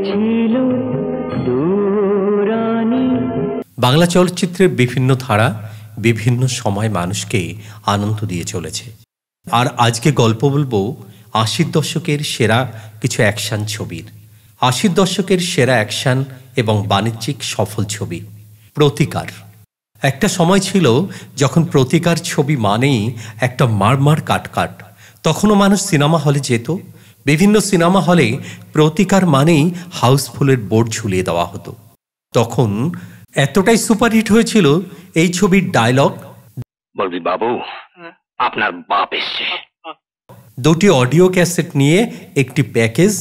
ছিল দূরানি। বাংলা চলচ্চিত্রের বিভিন্ন ধারা বিভিন্ন সময় মানুষকে আনন্দ দিয়ে চলেছে। আর আজকে গল্প বলবো ৮০ দশকের সেরা কিছু অ্যাকশন ছবির। ৮০ দশকের সেরা অ্যাকশন এবং বাণিজ্যিক সফল ছবি প্রতিকার। একটা সময় ছিল যখন প্রতিকার ছবি মানেই একটা মারমার কাটকাট। তখনও মানুষ সিনেমা হলে যেত। বিভিন্ন সিনেমা হলে প্রতিকার মানেই হাউসফুলের বোর্ড ঝুলিয়ে দেওয়া হতো। তখন এতটাই সুপারহিট হয়েছিল এই ছবির ডায়লগ, বলবি বাবু আপনার বাপ এসছে। দুটি অডিও ক্যাসেট নিয়ে একটি প্যাকেজ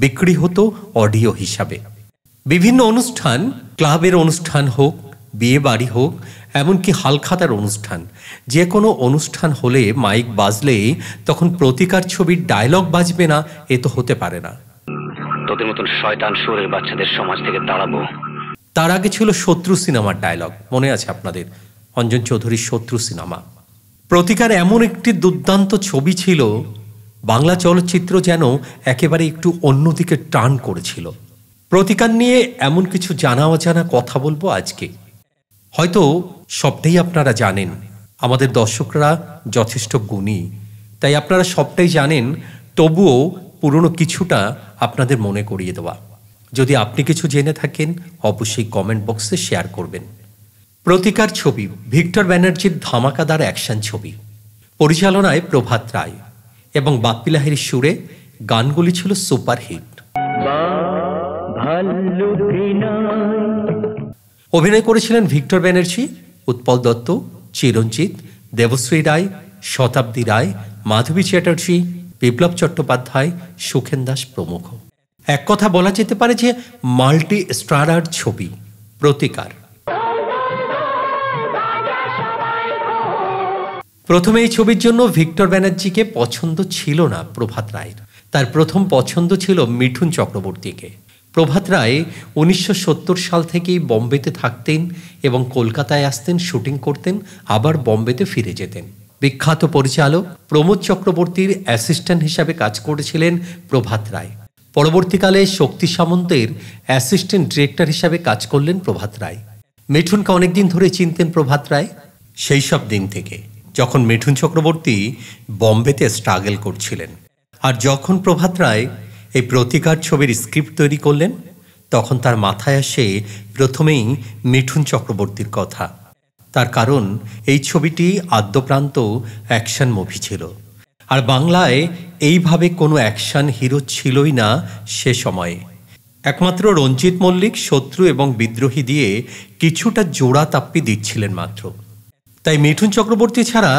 বিক্রি হতো অডিও হিসাবে। বিভিন্ন অনুষ্ঠান, ক্লাবের অনুষ্ঠান হোক, বিয়ে বাড়ি হোক, এমনকি হালখাতার অনুষ্ঠান, যে কোনো অনুষ্ঠান হলে মাইক বাজলে তখন প্রতিকার ছবির ডায়লগ বাজবে না এ তো হতে পারে না। তোদের মতন শয়তান সুরের বাচ্চাদের সমাজ থেকে তাড়াবো। তার আগে ছিল শত্রু সিনেমার ডায়লগ, মনে আছে আপনাদের? অঞ্জন চৌধুরীর শত্রু সিনেমা। প্রতিকার এমন একটি দুর্দান্ত ছবি ছিল, বাংলা চলচ্চিত্র যেন একেবারে একটু অন্যদিকে টার্ন করেছিল। প্রতিকার নিয়ে এমন কিছু জানা অজানা কথা বলবো আজকে। হয়তো সবটাই আপনারা জানেন, আমাদের দর্শকরা যথেষ্ট গুণী, তাই আপনারা সবটাই জানেন, তবুও পুরনো কিছুটা আপনাদের মনে করিয়ে দেওয়া। যদি আপনি কিছু জেনে থাকেন অবশ্যই কমেন্ট বক্সে শেয়ার করবেন। প্রতিকার ছবি ভিক্টর ব্যানার্জির ধামাকাদার অ্যাকশন ছবি। পরিচালনায় প্রভাত রায় এবং বাপ্পি লাহিড়ীর সুরে। গানগুলি ছিল সুপারহিট। অভিনয় করেছিলেন ভিক্টর ব্যানার্জি, উৎপল দত্ত, চিরঞ্জিত, দেবশ্রী রায়, শতাব্দী রায়, মাধবী চ্যাটার্জি, বিপ্লব চট্টোপাধ্যায়, সুখেন দাস প্রমুখ। এক কথা বলা যেতে পারে যে মাল্টি স্টারার ছবি প্রতিকার। প্রথমে এই ছবির জন্য ভিক্টর ব্যানার্জিকে পছন্দ ছিল না প্রভাত রায়ের। তার প্রথম পছন্দ ছিল মিঠুন চক্রবর্তীকে। প্রভাত রায় ১৯৭০ সাল থেকেই বম্বেতে থাকতেন এবং কলকাতায় আসতেন, শুটিং করতেন, আবার বম্বেতে ফিরে যেতেন। বিখ্যাত পরিচালক প্রমোদ চক্রবর্তীর অ্যাসিস্ট্যান্ট হিসাবে কাজ করেছিলেন প্রভাত রায়। পরবর্তীকালে শক্তি সামন্তের অ্যাসিস্ট্যান্ট ডিরেক্টর হিসাবে কাজ করলেন প্রভাত রায়। মিঠুনকে অনেকদিন ধরে চিনতেন প্রভাত রায়, সেই সব দিন থেকে যখন মিঠুন চক্রবর্তী বম্বেতে স্ট্রাগল করছিলেন। আর যখন প্রভাত রায় এই প্রতিকার ছবির স্ক্রিপ্ট তৈরি করলেন, তখন তার মাথায় আসে প্রথমেই মিঠুন চক্রবর্তীর কথা। তার কারণ এই ছবিটি আদ্যপ্রান্ত অ্যাকশন মুভি ছিল, আর বাংলায় এইভাবে কোনো অ্যাকশন হিরো ছিলই না সে সময়ে। একমাত্র রঞ্জিত মল্লিক শত্রু এবং বিদ্রোহী দিয়ে কিছুটা জোড়া তাপ্পি দিচ্ছিলেন মাত্র। তাই মিঠুন চক্রবর্তী ছাড়া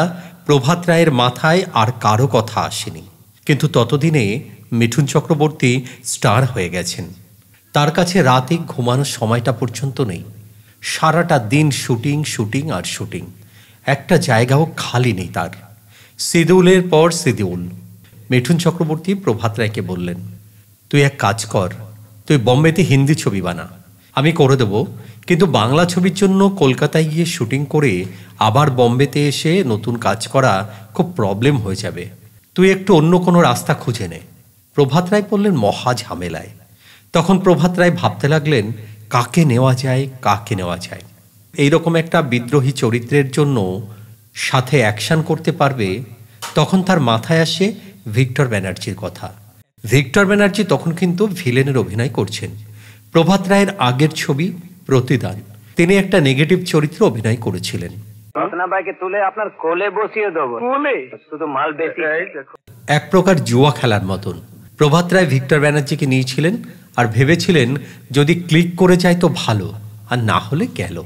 প্রভাত রায়ের মাথায় আর কারো কথা আসেনি। কিন্তু ততদিনে মিঠুন চক্রবর্তী স্টার হয়ে গেছেন। তার কাছে রাতে ঘুমানোর সময়টা পর্যন্ত নেই। সারাটা দিন শুটিং শুটিং আর শুটিং, একটা জায়গাও খালি নেই তার। শিডিউলের পর শিডিউল। মিঠুন চক্রবর্তী প্রভাত রায়কে বললেন, তুই এক কাজ কর, তুই বম্বেতে হিন্দি ছবি বানা, আমি করে দেব, কিন্তু বাংলা ছবির জন্য কলকাতায় গিয়ে শুটিং করে আবার বম্বেতে এসে নতুন কাজ করা খুব প্রবলেম হয়ে যাবে, তুই একটু অন্য কোনো রাস্তা খুঁজে নে। প্রভাত রায় বললেন, মহা ঝামেলায়। তখন প্রভাত রায় ভাবতে লাগলেন, কাকে নেওয়া যায়, কাকে নেওয়া যায়। এইরকম একটা বিদ্রোহী চরিত্রের জন্য সাথে অ্যাকশন করতে পারবে। তখন তার মাথায় আসে ভিক্টর ব্যানার্জির কথা। ভিক্টর ব্যানার্জি তখন কিন্তু ভিলেনের অভিনয় করছেন। প্রভাত রায়ের আগের ছবি প্রতিদান, তিনি একটা নেগেটিভ চরিত্রে অভিনয় করেছিলেন। এক প্রকার জুয়া খেলার মতন। প্রভাত রায় ভিক্টর ব্যানার্জিকে নিয়েছিলেন আর ভেবেছিলেন যদি ক্লিক করে যায় তো ভালো, আর না হলে গেল।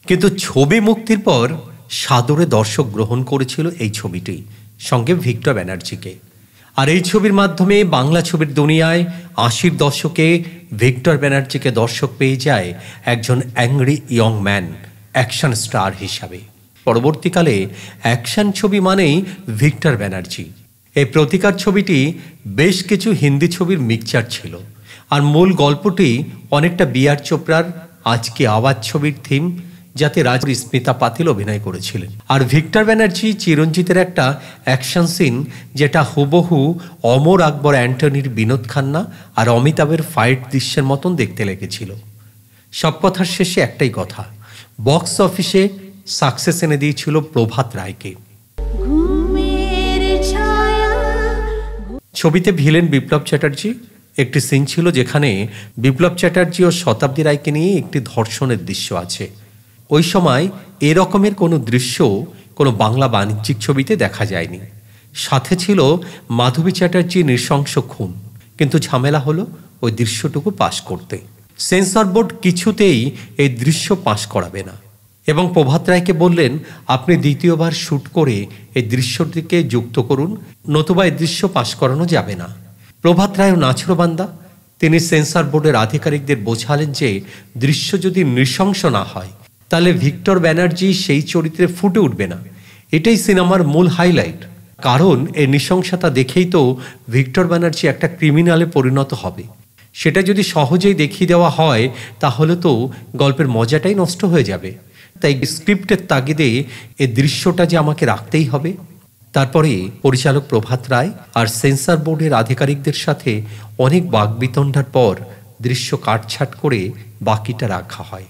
কিন্তু ছবি মুক্তির পর সাদরে দর্শক গ্রহণ করেছিল এই ছবিটি, সঙ্গে ভিক্টর ব্যানার্জিকে। আর এই ছবির মাধ্যমে বাংলা ছবির দুনিয়ায় ৮০ দশকে ভিক্টর ব্যানার্জিকে দর্শক পেয়ে যায় একজন angry young man, action star হিসাবে। পরবর্তীকালে অ্যাকশন ছবি মানেই ভিক্টর ব্যানার্জি। এই প্রতিকার ছবিটি বেশ কিছু হিন্দি ছবির মিক্সচার ছিল, আর মূল গল্পটি অনেকটা বি আর চোপড়ার আজকে আওয়াজ ছবির থিম, যাতে স্মিতা পাতিল অভিনয় করেছিলেন। আর ভিক্টর ব্যানার্জি চিরঞ্জিতের একটা অ্যাকশন সিন, যেটা হুবহু অমর আকবর অ্যান্টনির বিনোদ খান্না আর অমিতাভের ফাইট দৃশ্যের মতন দেখতে লেগেছিল। সব কথার শেষে একটাই কথা, বক্স অফিসে সাকসেস এনে দিয়েছিল প্রভাত রায়কে। ছবিতে ভিলেন বিপ্লব চ্যাটার্জি। একটি সিন ছিল যেখানে বিপ্লব চ্যাটার্জি ও শতাব্দী রায়কে নিয়ে একটি ধর্ষণের দৃশ্য আছে। ওই সময় এরকমের কোনো দৃশ্য কোনো বাংলা বাণিজ্যিক ছবিতে দেখা যায়নি। সাথে ছিল মাধবী চ্যাটার্জি নৃশংস খুন, কিন্তু ঝামেলা হলো ওই দৃশ্যটুকু পাশ করতে। সেন্সর বোর্ড কিছুতেই এই দৃশ্য পাশ করাবে না এবং প্রভাত রায়কে বললেন, আপনি দ্বিতীয়বার শ্যুট করে এই দৃশ্যটিকে যুক্ত করুন, নতুবা এই দৃশ্য পাশ করানো যাবে না। প্রভাত রায়ও নাছরবান্দা। তিনি সেন্সর বোর্ডের আধিকারিকদের বোঝালেন যে দৃশ্য যদি নৃশংস না হয় তাহলে ভিক্টর ব্যানার্জি সেই চরিত্রে ফুটে উঠবে না। এটাই সিনেমার মূল হাইলাইট। কারণ এই নৃশংসতা দেখেই তো ভিক্টর ব্যানার্জি একটা ক্রিমিনালে পরিণত হবে। সেটা যদি সহজেই দেখিয়ে দেওয়া হয় তাহলে তো গল্পের মজাটাই নষ্ট হয়ে যাবে। তাই স্ক্রিপ্টের তাগিদে এই দৃশ্যটা যে আমাকে রাখতেই হবে। তারপরে পরিচালক প্রভাত রায় আর সেন্সর বোর্ডের আধিকারিকদের সাথে অনেক বাকবিতণ্ডার পর দৃশ্য কাটছাট করে বাকিটা রাখা হয়।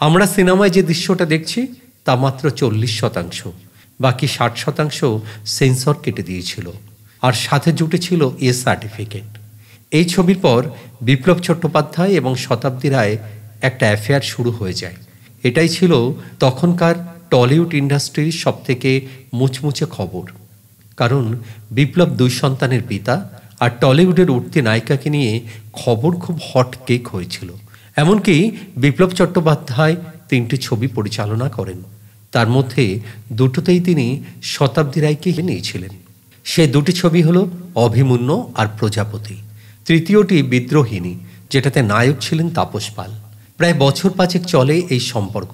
আমরা সিনেমায় যে দৃশ্যটা দেখছি তা মাত্র 40%, বাকি 60% সেন্সর কেটে দিয়েছিল, আর সাথে জুটেছিল এ সার্টিফিকেট। এই ছবির পর বিপ্লব চট্টোপাধ্যায় এবং শতাব্দী রায় একটা অ্যাফেয়ার শুরু হয়ে যায়। এটাই ছিল তখনকার টলিউড ইন্ডাস্ট্রির সবথেকে মুচমুচে খবর। কারণ বিপ্লব 2 সন্তানের পিতা, আর টলিউডের উঠতি নায়িকাকে নিয়ে খবর খুব হট কেক হয়েছিল। এমনকি বিপ্লব চট্টোপাধ্যায় 3টি ছবি পরিচালনা করেন, তার মধ্যে দুটোতেই তিনি শতাব্দী রায়কে নিয়েছিলেন। সে 2টি ছবি হলো অভিমন্যু আর প্রজাপতি। তৃতীয়টি বিদ্রোহিণী, যেটাতে নায়ক ছিলেন তাপস পাল। প্রায় বছর 5 চলে এই সম্পর্ক,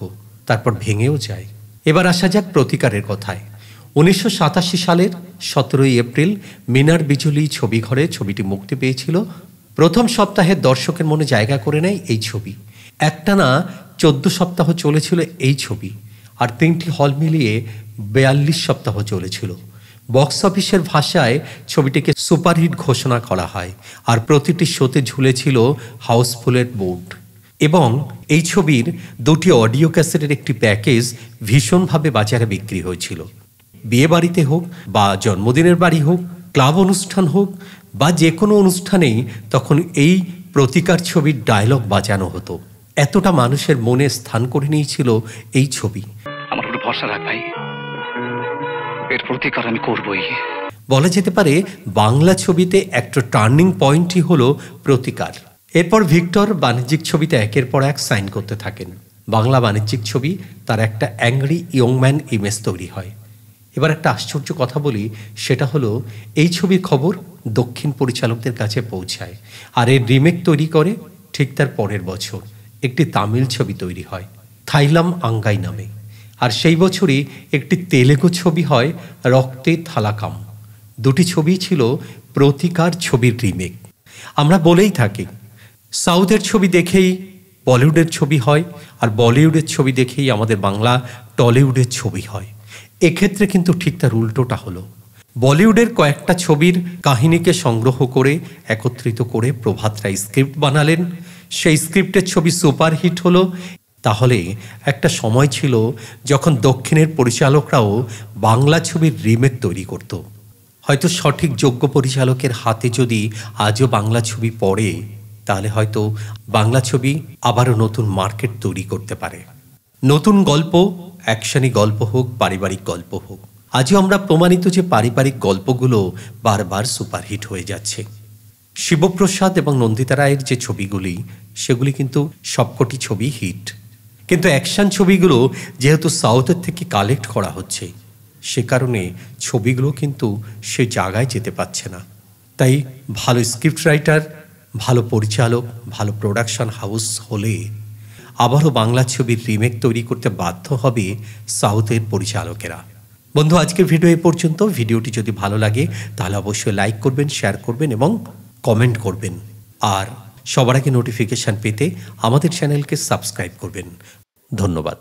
তারপর ভেঙেও যায়। এবার আসা যাক প্রতিকারের কথায়। 1987 সালের 17 এপ্রিল মিনার বিজুলি ছবিঘরে ছবিটি মুক্তি পেয়েছিল। প্রথম সপ্তাহে দর্শকের মনে জায়গা করে নেয় এই ছবি। একটানা 14 সপ্তাহ চলেছিল এই ছবি, আর 3টি হল মিলিয়ে 42 সপ্তাহ চলেছিল। বক্স অফিসের ভাষায় ছবিটিকে সুপারহিট ঘোষণা করা হয়, আর প্রতিটি শোতে ঝুলেছিল হাউসফুলের বোর্ড। এবং এই ছবির 2টি অডিও ক্যাসেটের একটি প্যাকেজ ভীষণভাবে বাজারে বিক্রি হয়েছিল। বিয়ে বাড়িতে হোক বা জন্মদিনের বাড়ি হোক, ক্লাব অনুষ্ঠান হোক বা যে কোনো অনুষ্ঠানেই তখন এই প্রতিকার ছবির ডায়লগ বাজানো হতো। এতটা মানুষের মনে স্থান করে নিয়েছিল এই ছবি। আমার উপর ভরসা রাখ ভাই, এর প্রতিকার আমি করবই। বলা যেতে পারে বাংলা ছবিতে একটা টার্নিং পয়েন্টই হলো প্রতিকার। এরপর ভিক্টর বাণিজ্যিক ছবিতে একের পর এক সাইন করতে থাকেন। বাংলা বাণিজ্যিক ছবি তার একটা অ্যাংরি ইয়ংম্যান ইমেজ তৈরি হয়। এবার একটা আশ্চর্য কথা বলি, সেটা হলো এই ছবির খবর দক্ষিণ পরিচালকদের কাছে পৌঁছায়, আর এর রিমেক তৈরি করে ঠিক তার পরের বছর একটি তামিল ছবি তৈরি হয় থাইলাম আঙ্গাই নামে। আর সেই বছরই একটি তেলেগু ছবি হয় রক্তে থালাকাম। 2টি ছবি ছিল প্রতিকার ছবির রিমেক। আমরা বলেই থাকি সাউথের ছবি দেখেই বলিউডের ছবি হয়, আর বলিউডের ছবি দেখেই আমাদের বাংলা টলিউডের ছবি হয়। এক্ষেত্রে কিন্তু ঠিক তার উল্টোটা হলো। বলিউডের কয়েকটা ছবির কাহিনীকে সংগ্রহ করে একত্রিত করে প্রভাত রায় স্ক্রিপ্ট বানালেন। সেই স্ক্রিপ্টের ছবি সুপারহিট হলো। তাহলে একটা সময় ছিল যখন দক্ষিণের পরিচালকরাও বাংলা ছবির রিমেক তৈরি করত। হয়তো সঠিক যোগ্য পরিচালকের হাতে যদি আজও বাংলা ছবি পড়ে, তাহলে হয়তো বাংলা ছবি আবারও নতুন মার্কেট তৈরি করতে পারে। নতুন গল্প, অ্যাকশনি গল্প হোক, পারিবারিক গল্প হোক, আজও আমরা প্রমাণিত যে পারিবারিক গল্পগুলো বারবার সুপারহিট হয়ে যাচ্ছে। শিবপ্রসাদ এবং নন্দিতা রায়ের যে ছবিগুলি, সেগুলি কিন্তু সবকটি ছবি হিট। কিন্তু অ্যাকশন ছবিগুলো যেহেতু সাউথের থেকে কালেক্ট করা হচ্ছে, সে কারণে ছবিগুলো কিন্তু সে জায়গায় যেতে পারছে না। তাই ভালো স্ক্রিপ্ট রাইটার, ভালো পরিচালক, ভালো প্রোডাকশন হাউস হলে আবারও বাংলা ছবির রিমেক তৈরি করতে বাধ্য হবে সাউথের পরিচালকেরা। বন্ধু, আজকের ভিডিও এই পর্যন্ত। ভিডিওটি যদি ভালো লাগে তাহলে অবশ্যই লাইক করবেন, শেয়ার করবেন এবং কমেন্ট করবেন। আর সবার আগে নোটিফিকেশান পেতে আমাদের চ্যানেলকে সাবস্ক্রাইব করবেন। ধন্যবাদ।